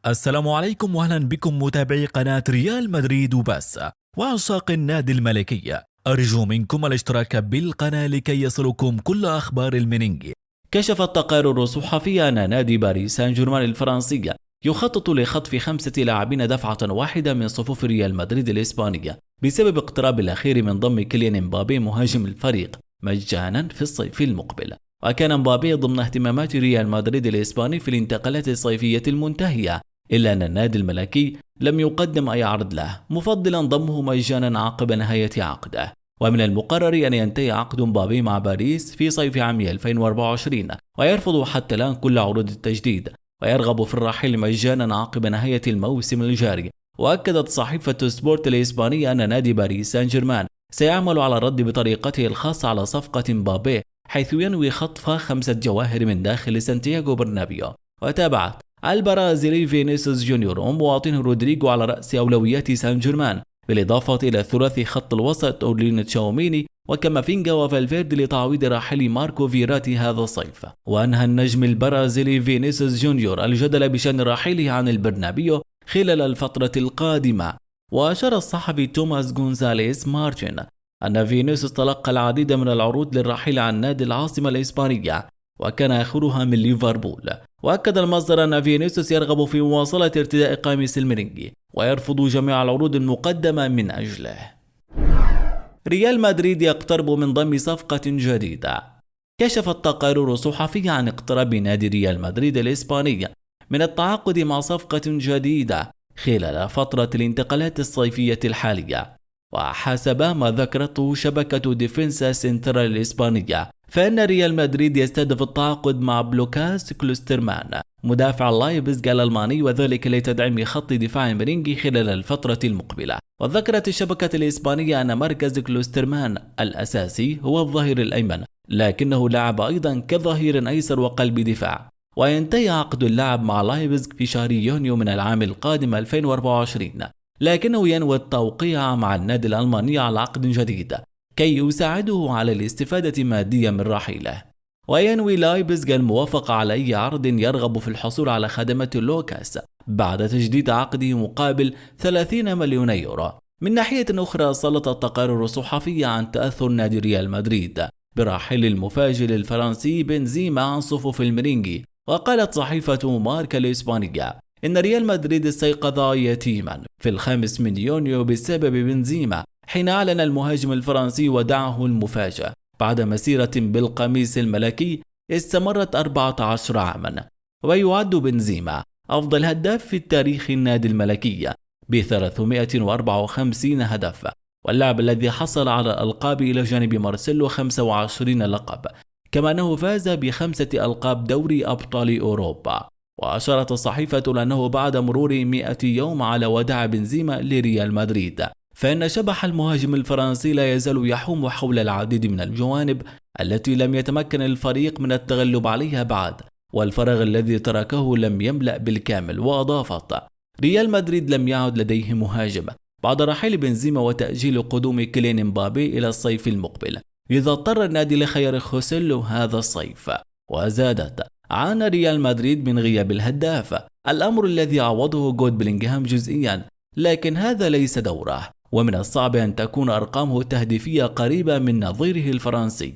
السلام عليكم واهلا بكم متابعي قناة ريال مدريد وبس وعشاق النادي الملكي. أرجو منكم الاشتراك بالقناة لكي يصلكم كل أخبار المنينجي. كشفت تقارير صحفية أن نادي باريس سان جيرمان الفرنسي يخطط لخطف 5 لاعبين دفعة واحدة من صفوف ريال مدريد الإسبانية بسبب اقتراب الأخير من ضم كيليان امبابي مهاجم الفريق مجانا في الصيف المقبل. وكان امبابي ضمن اهتمامات ريال مدريد الإسباني في الانتقالات الصيفية المنتهية، إلا أن النادي الملكي لم يقدم أي عرض له، مفضلا ضمه مجانا عقب نهاية عقده. ومن المقرر أن ينتهي عقد مبابي مع باريس في صيف عام 2024، ويرفض حتى الآن كل عروض التجديد، ويرغب في الرحيل مجانا عقب نهاية الموسم الجاري. وأكدت صحيفة سبورت الإسبانية أن نادي باريس سان جيرمان سيعمل على الرد بطريقته الخاصة على صفقة مبابي، حيث ينوي خطف 5 جواهر من داخل سانتياغو برنابيو. وتابعت البرازيلي فينيسيوس جونيور ومواطنه رودريغو على رأس أولويات سان جيرمان، بالإضافة إلى ثلاثي خط الوسط أورلين تشاوميني وكامافينجا وفالفيردي لتعويض راحل ماركو فيراتي هذا الصيف. وأنهى النجم البرازيلي فينيسيوس جونيور الجدل بشأن رحيله عن البرنابيو خلال الفترة القادمة. وأشار الصحفي توماس غونزاليس مارتين أن فينيسيوس تلقى العديد من العروض للرحيل عن نادي العاصمة الإسبانية، وكان آخرها من ليفربول. وأكد المصدر أن فينيسيوس يرغب في مواصلة ارتداء قميص الميرينجي ويرفض جميع العروض المقدمة من أجله. ريال مدريد يقترب من ضم صفقة جديدة. كشفت تقارير صحفية عن اقتراب نادي ريال مدريد الإسباني من التعاقد مع صفقة جديدة خلال فترة الانتقالات الصيفية الحالية. وحسب ما ذكرته شبكة ديفنسا سنترال الإسبانية، فإن ريال مدريد يستهدف التعاقد مع بلوكاس كلوسترمان مدافع لايبزيغ الألماني، وذلك لتدعيم خط دفاع الميرينجي خلال الفترة المقبلة. وذكرت الشبكة الإسبانية أن مركز كلوسترمان الأساسي هو الظهير الأيمن، لكنه لعب أيضا كظهير أيسر وقلب دفاع. وينتهي عقد اللاعب مع لايبزيغ في شهر يونيو من العام القادم 2024، لكنه ينوي التوقيع مع النادي الألماني على عقد جديد كي يساعده على الاستفادة ماديا من رحيله. وينوي لايبزيغ الموافقة على أي عرض يرغب في الحصول على خدمات لوكاس بعد تجديد عقده مقابل 30 مليون يورو. من ناحية أخرى، سلطت التقارير الصحفية عن تأثر نادي ريال مدريد برحيل المفاجئ الفرنسي بنزيما عن صفوف الميرينجي. وقالت صحيفة ماركا الإسبانية إن ريال مدريد استيقظ يتيما في 5 من يونيو بسبب بنزيما، حين أعلن المهاجم الفرنسي وداعه المفاجئ بعد مسيرة بالقميص الملكي استمرت 14 عاما. ويعد بنزيما أفضل هداف في تاريخ النادي الملكي ب 354 هدف، واللاعب الذي حصل على الألقاب إلى جانب مارسيلو 25 لقب، كما أنه فاز ب5 ألقاب دوري أبطال أوروبا. وأشارت الصحيفة لأنه بعد مرور 100 يوم على وداع بنزيما لريال مدريد، فإن شبح المهاجم الفرنسي لا يزال يحوم حول العديد من الجوانب التي لم يتمكن الفريق من التغلب عليها بعد، والفراغ الذي تركه لم يملأ بالكامل. وأضافت: ريال مدريد لم يعد لديه مهاجم بعد رحيل بنزيما وتأجيل قدوم كيليان امبابي إلى الصيف المقبل، إذا اضطر النادي لخيار خوسيلو هذا الصيف. وزادت: عانى ريال مدريد من غياب الهداف، الأمر الذي عوضه جود بلينغهام جزئيا، لكن هذا ليس دوره، ومن الصعب أن تكون أرقامه التهديفية قريبة من نظيره الفرنسي.